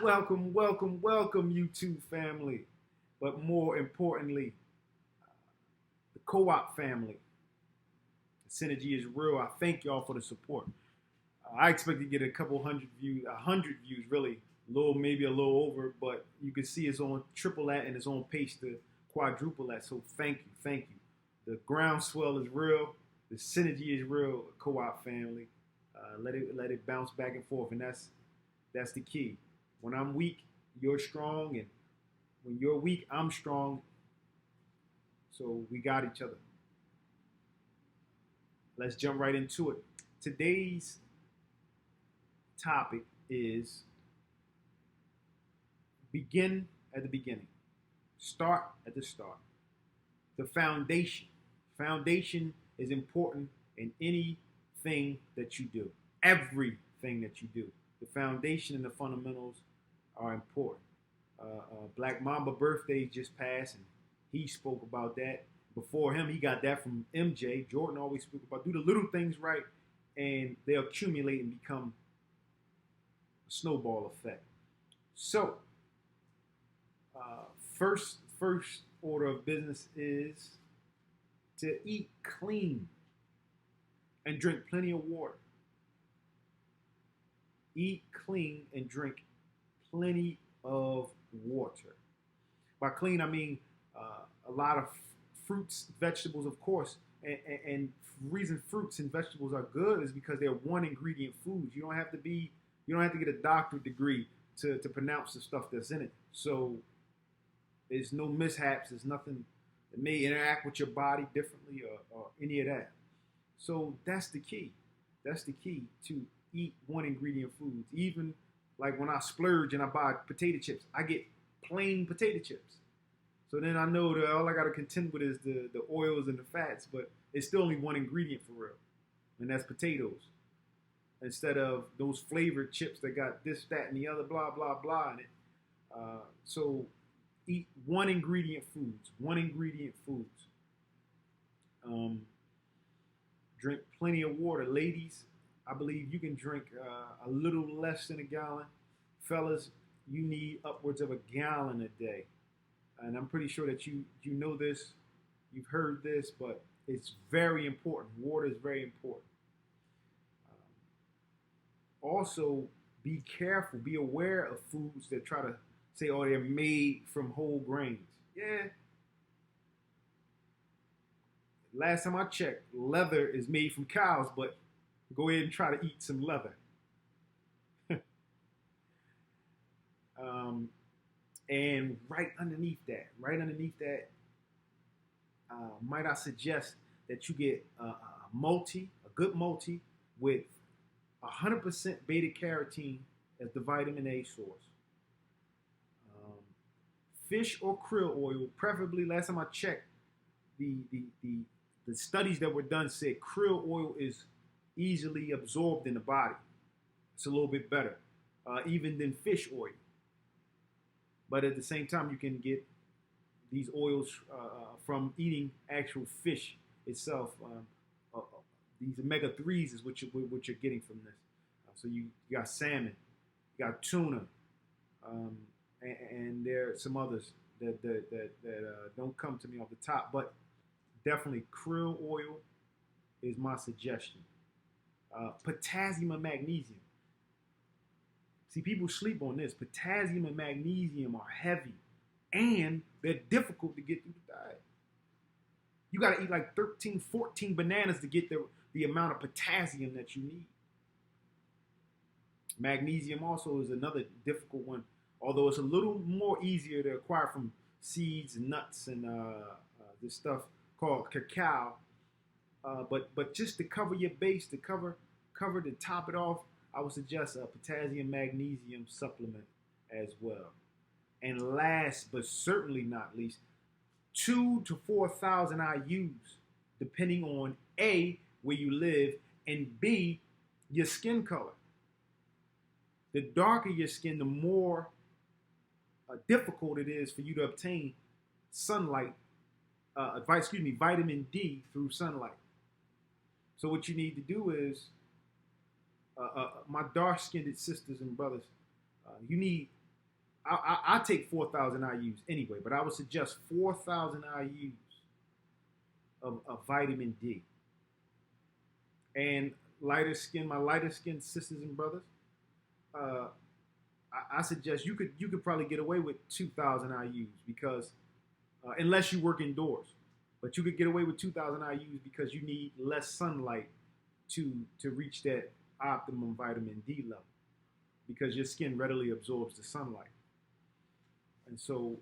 Welcome, YouTube family. But more importantly, the co-op family. The synergy is real. I thank y'all for the support. I expect to get a couple hundred views, 100 views, really, maybe a little over. But you can see it's on triple that, and it's on pace to quadruple that. So thank you. The groundswell is real. The synergy is real. Co-op family. Let it bounce back and forth, and that's the key. When I'm weak, you're strong, and when you're weak, I'm strong. So we got each other. Let's jump right into it. Today's topic is begin at the beginning. Start at the start. The foundation. Foundation is important in anything that you do. Everything that you do. The foundation and the fundamentals are important. Black Mamba birthday just passed, and he spoke about that. Before him, he got that from MJ. Jordan always spoke about do the little things right, and they accumulate and become a snowball effect. So, first order of business is to eat clean and drink plenty of water. Eat clean and drink plenty of water. By clean, I mean a lot of fruits, vegetables, of course. And reason fruits and vegetables are good is because they're one ingredient foods. You don't have to get a doctorate degree to pronounce the stuff that's in it. So there's no mishaps. There's nothing that may interact with your body differently or any of that. So that's the key. That's the key to eat one ingredient foods. Even like when I splurge and I buy potato chips, I get plain potato chips. So then I know that all I got to contend with is the oils and the fats, but it's still only one ingredient for real, and that's potatoes. Instead of those flavored chips that got this, that, and the other, blah, blah, blah in it. So eat one ingredient foods. Drink plenty of water. Ladies, I believe you can drink a little less than a gallon. Fellas, you need upwards of a gallon a day. And I'm pretty sure that you know this, you've heard this, but it's very important. Water is very important. Also, be careful, be aware of foods that try to say, oh, they're made from whole grains. Yeah. Last time I checked, leather is made from cows, but go ahead and try to eat some leather. And right underneath that, might I suggest that you get a good multi with 100% beta carotene as the vitamin A source. Fish or krill oil, preferably. Last time I checked, the studies that were done said krill oil is easily absorbed in the body. It's a little bit better, even than fish oil. But at the same time, you can get these oils from eating actual fish itself. These omega-3s is what you're getting from this. So you got salmon, you got tuna, and there are some others that don't come to me off the top. But definitely krill oil is my suggestion. Potassium and magnesium. See, people sleep on this. Potassium and magnesium are heavy, and they're difficult to get through the diet. You got to eat like 13, 14 bananas to get the amount of potassium that you need. Magnesium also is another difficult one, although it's a little more easier to acquire from seeds and nuts and this stuff called cacao. But just to cover your base, to top it off, I would suggest a potassium magnesium supplement as well. And last but certainly not least, 2,000 to 4,000 IUs, depending on A, where you live, and B, your skin color. The darker your skin, the more difficult it is for you to obtain vitamin D through sunlight. So what you need to do is, my dark-skinned sisters and brothers, you need I take 4,000 IUs anyway, but I would suggest 4,000 IUs of vitamin D. And my lighter skinned sisters and brothers, uh, I suggest you could probably get away with 2,000 IUs because unless you work indoors, but you could get away with 2,000 IUs because you need less sunlight to reach that optimum vitamin D level because your skin readily absorbs the sunlight. And so,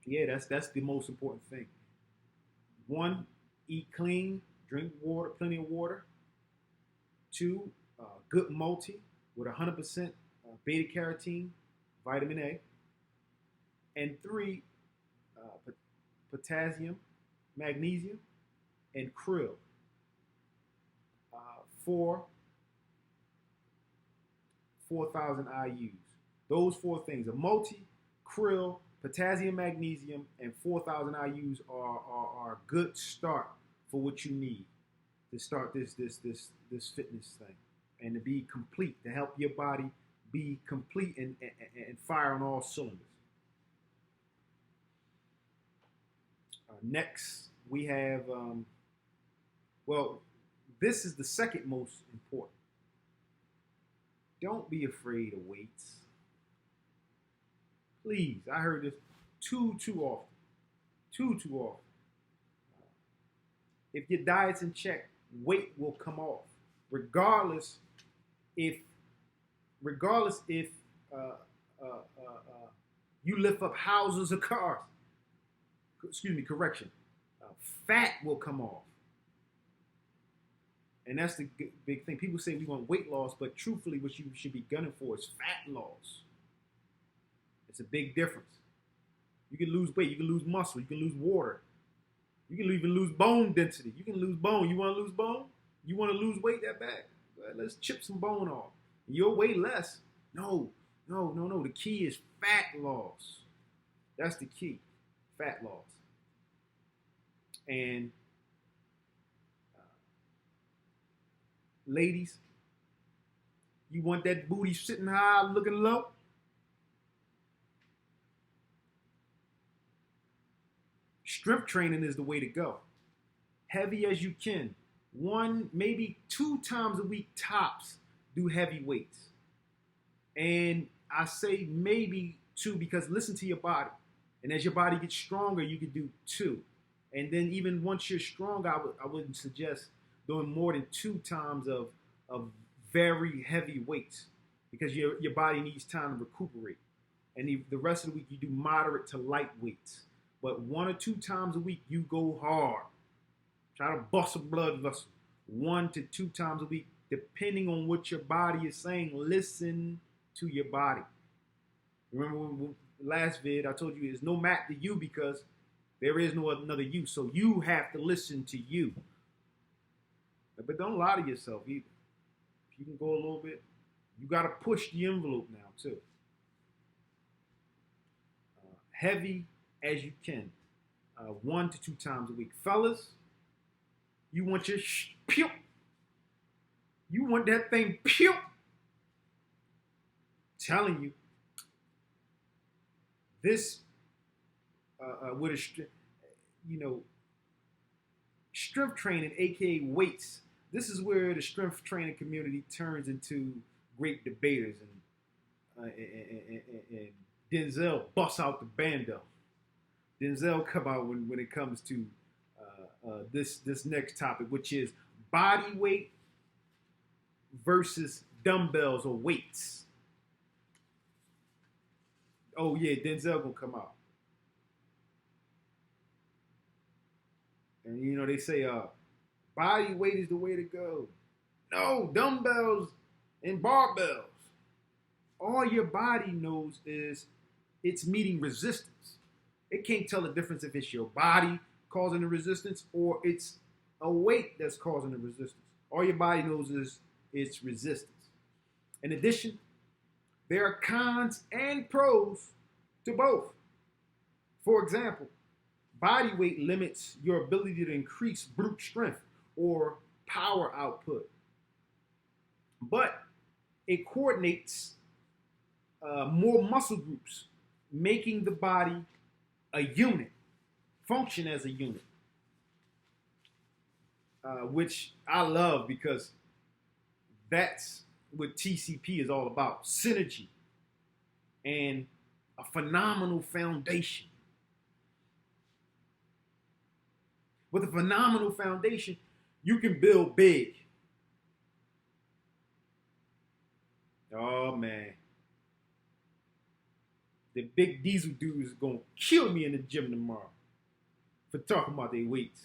yeah, that's the most important thing. One, eat clean, drink water, plenty of water. Two, good multi with 100% beta carotene, vitamin A. And three, potassium, magnesium, and krill. Four, 4,000 IUs. Those four things, a multi, krill, potassium, magnesium, and 4,000 IUs are a good start for what you need to start this fitness thing and to be complete, to help your body be complete and fire on all cylinders. Next, we have, well, this is the second most important. Don't be afraid of weights. Please, I heard this too often. Too often. If your diet's in check, weight will come off, regardless if you lift up houses or cars. Excuse me, correction. Fat will come off. And that's the big thing. People say we want weight loss, but truthfully, what you should be gunning for is fat loss. It's a big difference. You can lose weight, you can lose muscle, you can lose water. You can even lose bone density. You can lose bone. You want to lose bone? You want to lose weight that bad? Well, let's chip some bone off. You'll weigh less. No. The key is fat loss. That's the key. Fat loss. And ladies, you want that booty sitting high, looking low? Strength training is the way to go. Heavy as you can. 1, maybe 2 times a week tops, do heavy weights. And I say maybe 2 because listen to your body. And as your body gets stronger, you can do 2. And then even once you're strong, I wouldn't suggest doing more than 2 times of very heavy weights because your body needs time to recuperate. And the rest of the week, you do moderate to light weights. But 1 or 2 times a week, you go hard. Try to bust a blood vessel 1 to 2 times a week, depending on what your body is saying. Listen to your body. Remember when last vid, I told you there's no map to you because there is no another you. So you have to listen to you. But don't lie to yourself either. If you can go a little bit, you got to push the envelope now too. Heavy as you can, 1 to 2 times a week. Fellas, you want your pew. You want that thing pew. Telling you, this with a strength training, aka weights. This is where the strength training community turns into great debaters, and Denzel busts out the bando. Denzel come out when it comes to this next topic, which is body weight versus dumbbells or weights. Oh yeah, Denzel gonna come out. And they say body weight is the way to go. No, dumbbells and barbells. All your body knows is it's meeting resistance. It can't tell the difference if it's your body causing the resistance or it's a weight that's causing the resistance. All your body knows is it's resistance. In addition, there are cons and pros to both. For example, body weight limits your ability to increase brute strength or power output. But it coordinates more muscle groups, making the body a unit, function as a unit, which I love because that's what TCP is all about: synergy and a phenomenal foundation. With a phenomenal foundation, you can build big. Oh man, the big diesel dudes is gonna kill me in the gym tomorrow for talking about their weights.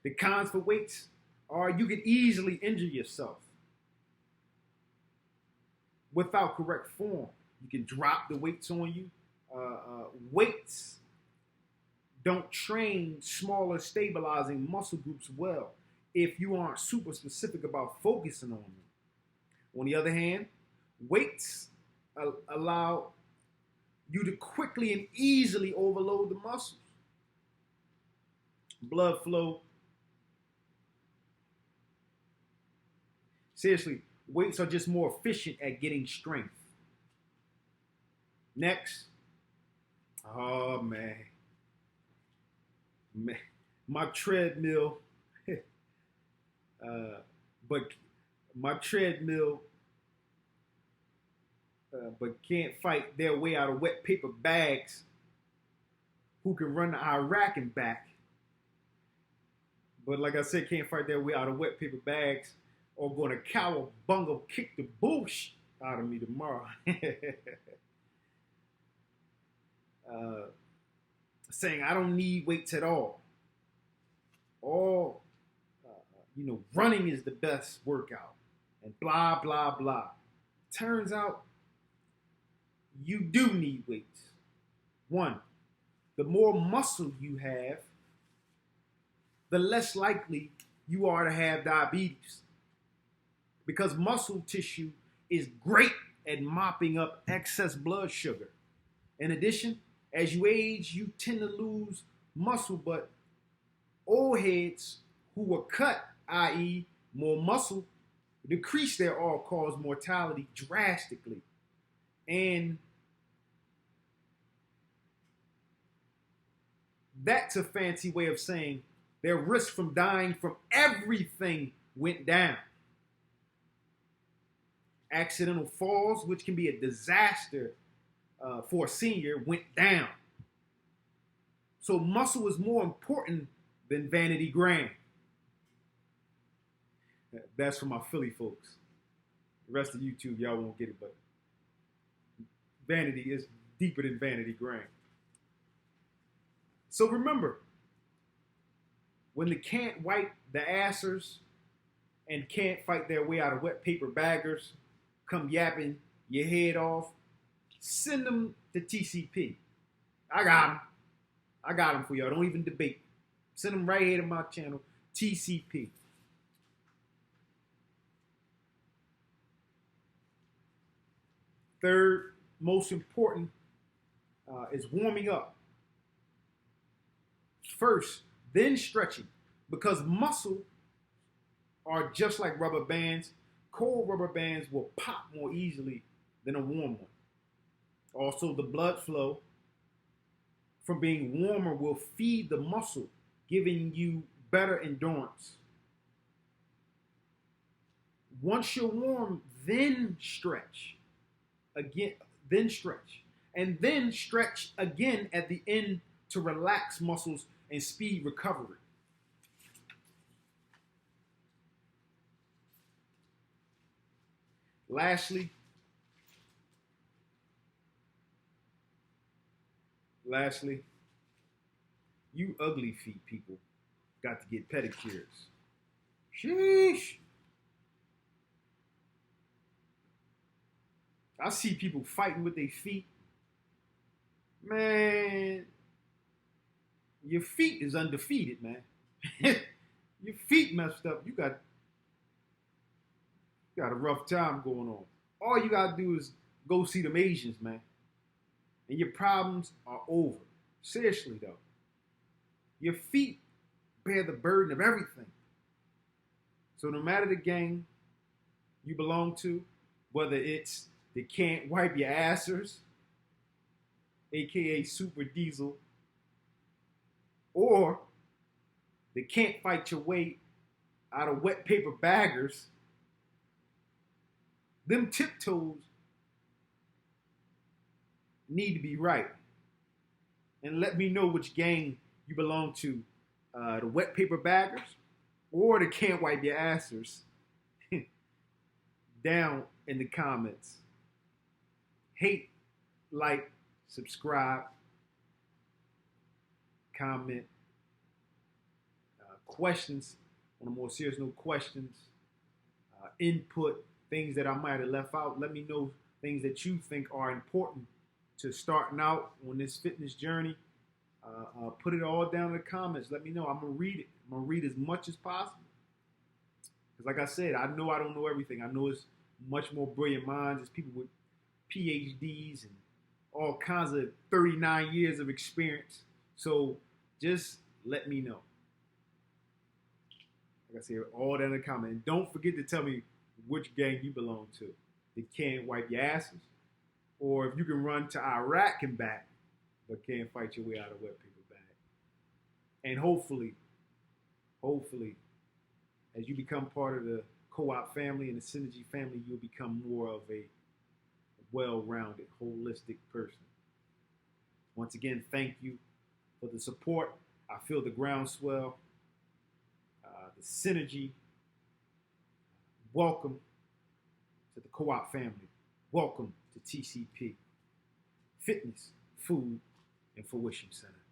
The cons for weights are you can easily injure yourself without correct form. You can drop the weights on you. Weights don't train smaller stabilizing muscle groups well if you aren't super specific about focusing on them. On the other hand, weights allow you to quickly and easily overload the muscles. Blood flow. Seriously, weights are just more efficient at getting strength. Next. Oh, man. My treadmill. But my treadmill but can't fight their way out of wet paper bags who can run to Iraq and back. But like I said, can't fight their way out of wet paper bags or going to cowabunga kick the bullshit out of me tomorrow. Saying I don't need weights at all. Running is the best workout. And blah, blah, blah. Turns out you do need weights. One, the more muscle you have, the less likely you are to have diabetes. Because muscle tissue is great at mopping up excess blood sugar. In addition, as you age, you tend to lose muscle, but old heads who were cut, i.e. more muscle, decrease their all-cause mortality drastically. And that's a fancy way of saying their risk from dying from everything went down. Accidental falls, which can be a disaster for a senior, went down. So muscle is more important than vanity grand. That's for my Philly folks. The rest of YouTube, y'all won't get it, but vanity is deeper than vanity grand. So remember, when the can't wipe the assers and can't fight their way out of wet paper baggers come yapping your head off, send them to T.C.P. I got them for y'all. Don't even debate. Send them right here to my channel, T.C.P. Third, most important, is warming up. First, then stretching. Because muscle are just like rubber bands. Cold rubber bands will pop more easily than a warm one. Also, the blood flow from being warmer will feed the muscle, giving you better endurance. Once you're warm, then stretch. Again, then stretch. And then stretch again at the end to relax muscles and speed recovery. Lastly, you ugly feet people got to get pedicures. Sheesh. I see people fighting with their feet. Man, your feet is undefeated, man. Your feet messed up. You got a rough time going on. All you got to do is go see them Asians, man. And your problems are over. Seriously, though. Your feet bear the burden of everything. So no matter the gang you belong to, whether it's the can't wipe your assers, aka Super Diesel, or the can't fight your way out of wet paper baggers, them tiptoes need to be right. And let me know which gang you belong to, the wet paper baggers or the can't wipe your assers, down in the comments. Hate, like, subscribe, comment, questions on a more serious note, questions, input, things that I might have left out. Let me know things that you think are important to starting out on this fitness journey. Put it all down in the comments. Let me know. I'm going to read it. I'm going to read as much as possible. Because like I said, I know I don't know everything. I know it's much more brilliant minds. It's people with PhDs and all kinds of 39 years of experience. So just let me know. Like I said, all down in the comments. And don't forget to tell me which gang you belong to. They can't wipe your asses. Or if you can run to Iraq and back, but can't fight your way out of wet paper bag. And hopefully, as you become part of the co-op family and the synergy family, you'll become more of a well-rounded, holistic person. Once again, thank you for the support. I feel the groundswell, the synergy. Welcome to the co-op family. Welcome to T.C.P. Fitness, Food, and Fruition Center.